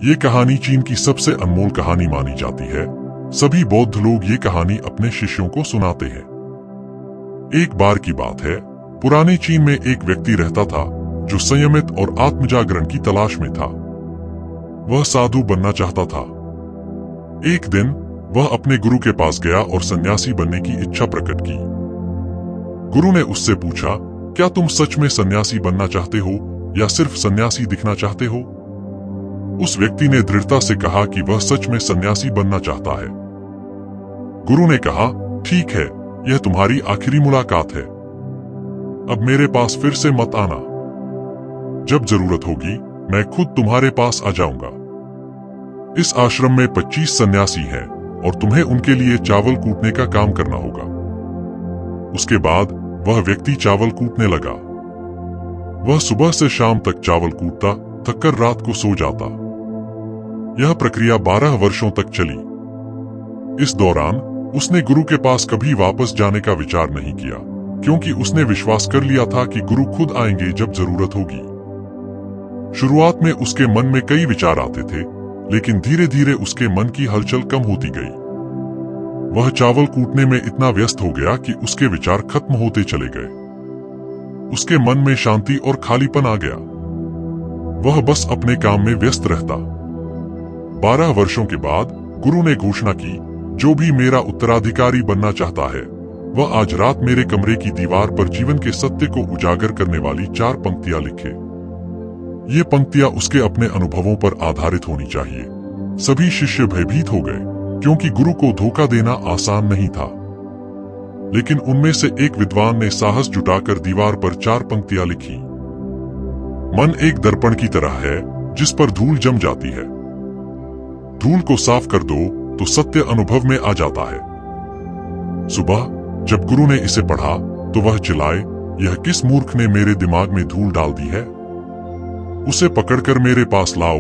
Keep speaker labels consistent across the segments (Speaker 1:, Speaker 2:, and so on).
Speaker 1: ये कहानी चीन की सबसे अनमोल कहानी मानी जाती है। सभी बौद्ध लोग ये कहानी अपने शिष्यों को सुनाते हैं। एक बार की बात है, पुराने चीन में एक व्यक्ति रहता था जो संयमित और आत्मजागरण की तलाश में था। वह साधु बनना चाहता था। एक दिन वह अपने गुरु के पास गया और सन्यासी बनने की इच्छा प्रकट की। गुरु ने उससे पूछा, क्या तुम सच में सन्यासी बनना चाहते हो या सिर्फ सन्यासी दिखना चाहते हो? उस व्यक्ति ने दृढ़ता से कहा कि वह सच में सन्यासी बनना चाहता है। गुरु ने कहा, ठीक है, यह तुम्हारी आखिरी मुलाकात है। अब मेरे पास फिर से मत आना। जब जरूरत होगी मैं खुद तुम्हारे पास आ जाऊंगा। इस आश्रम में 25 सन्यासी हैं और तुम्हें उनके लिए चावल कूटने का काम करना होगा। उसके बाद वह व्यक्ति चावल कूटने लगा। वह सुबह से शाम तक चावल कूटता, थककर रात को सो जाता। यह प्रक्रिया 12 वर्षों तक चली। इस दौरान उसने गुरु के पास कभी वापस जाने का विचार नहीं किया, क्योंकि उसने विश्वास कर लिया था कि गुरु खुद आएंगे जब जरूरत होगी। शुरुआत में उसके मन में कई विचार आते थे, लेकिन धीरे धीरे उसके मन की हलचल कम होती गई। वह चावल कूटने में इतना व्यस्त हो गया कि उसके विचार खत्म होते चले गए। उसके मन में शांति और खालीपन आ गया। वह बस अपने काम में व्यस्त रहता। 12 वर्षों के बाद गुरु ने घोषणा की, जो भी मेरा उत्तराधिकारी बनना चाहता है वह आज रात मेरे कमरे की दीवार पर जीवन के सत्य को उजागर करने वाली 4 पंक्तियां लिखे। ये पंक्तियां उसके अपने अनुभवों पर आधारित होनी चाहिए। सभी शिष्य भयभीत हो गए, क्योंकि गुरु को धोखा देना आसान नहीं था। लेकिन उनमें से एक विद्वान ने साहस जुटाकर दीवार पर 4 पंक्तियां लिखी। मन एक दर्पण की तरह है जिस पर धूल जम जाती है। धूल को साफ कर दो तो सत्य अनुभव में आ जाता है। सुबह जब गुरु ने इसे पढ़ा तो वह चिल्लाए, यह किस मूर्ख ने मेरे दिमाग में धूल डाल दी है? उसे पकड़कर मेरे पास लाओ।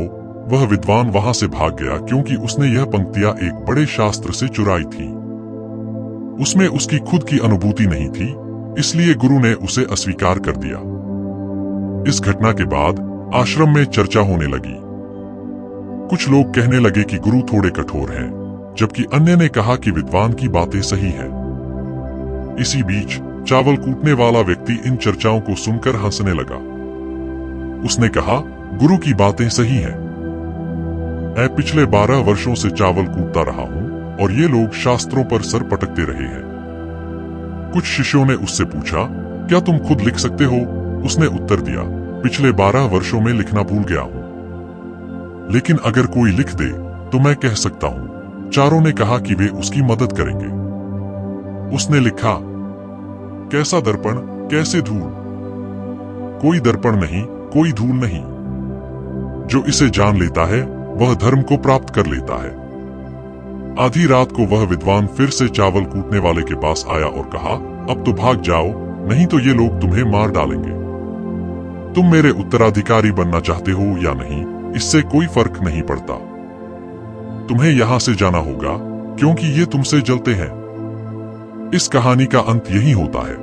Speaker 1: वह विद्वान वहां से भाग गया, क्योंकि उसने यह पंक्तियां एक बड़े शास्त्र से चुराई थी। उसमें उसकी खुद की अनुभूति नहीं थी, इसलिए गुरु ने उसे अस्वीकार कर दिया। इस घटना के बाद आश्रम में चर्चा होने लगी। कुछ लोग कहने लगे कि गुरु थोड़े कठोर हैं, जबकि अन्य ने कहा कि विद्वान की बातें सही हैं। इसी बीच चावल कूटने वाला व्यक्ति इन चर्चाओं को सुनकर हंसने लगा। उसने कहा, गुरु की बातें सही हैं। मैं पिछले 12 वर्षों से चावल कूटता रहा हूं और ये लोग शास्त्रों पर सर पटकते रहे हैं। कुछ शिष्यों ने उससे पूछा, क्या तुम खुद लिख सकते हो? उसने उत्तर दिया, पिछले 12 वर्षों में लिखना भूल गया हूं, लेकिन अगर कोई लिख दे तो मैं कह सकता हूं। चारों ने कहा कि वे उसकी मदद करेंगे। उसने लिखा, कैसा दर्पण, कैसे धूल। कोई दर्पण नहीं, कोई धूल नहीं। जो इसे जान लेता है वह धर्म को प्राप्त कर लेता है। आधी रात को वह विद्वान फिर से चावल कूटने वाले के पास आया और कहा, अब तो भाग जाओ, नहीं तो ये लोग तुम्हें मार डालेंगे। तुम मेरे उत्तराधिकारी बनना चाहते हो या नहीं, इससे कोई फर्क नहीं पड़ता। तुम्हें यहां से जाना होगा, क्योंकि ये तुमसे जलते हैं। इस कहानी का अंत यही होता है।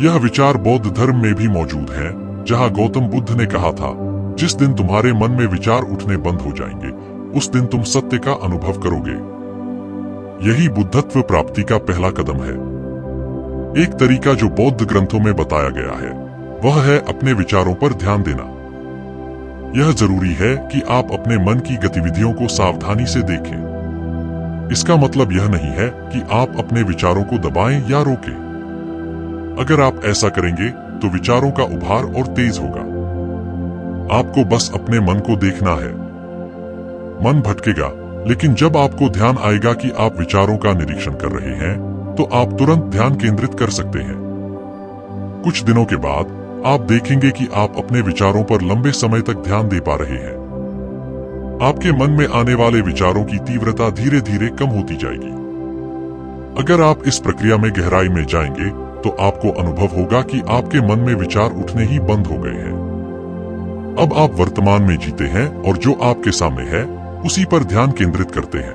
Speaker 1: यह विचार बौद्ध धर्म में भी मौजूद है, जहां गौतम बुद्ध ने कहा था, जिस दिन तुम्हारे मन में विचार उठने बंद हो जाएंगे, उस दिन तुम सत्य का अनुभव करोगे। यही बुद्धत्व प्राप्ति का पहला कदम है। एक तरीका जो बौद्ध ग्रंथों में बताया गया है, वह है अपने विचारों पर ध्यान देना। यह जरूरी है कि आप अपने मन की गतिविधियों को सावधानी से देखें। इसका मतलब यह नहीं है कि आप अपने विचारों को दबाएं या रोकें। अगर आप ऐसा करेंगे तो विचारों का उभार और तेज होगा। आपको बस अपने मन को देखना है। मन भटकेगा, लेकिन जब आपको ध्यान आएगा कि आप विचारों का निरीक्षण कर रहे हैं, तो आप तुरंत ध्यान केंद्रित कर सकते हैं। कुछ दिनों के बाद आप देखेंगे कि आप अपने विचारों पर लंबे समय तक ध्यान दे पा रहे हैं। आपके मन में आने वाले विचारों की तीव्रता धीरे धीरे कम होती जाएगी। अगर आप इस प्रक्रिया में गहराई में जाएंगे तो आपको अनुभव होगा कि आपके मन में विचार उठने ही बंद हो गए हैं। अब आप वर्तमान में जीते हैं और जो आपके सामने है उसी पर ध्यान केंद्रित करते हैं।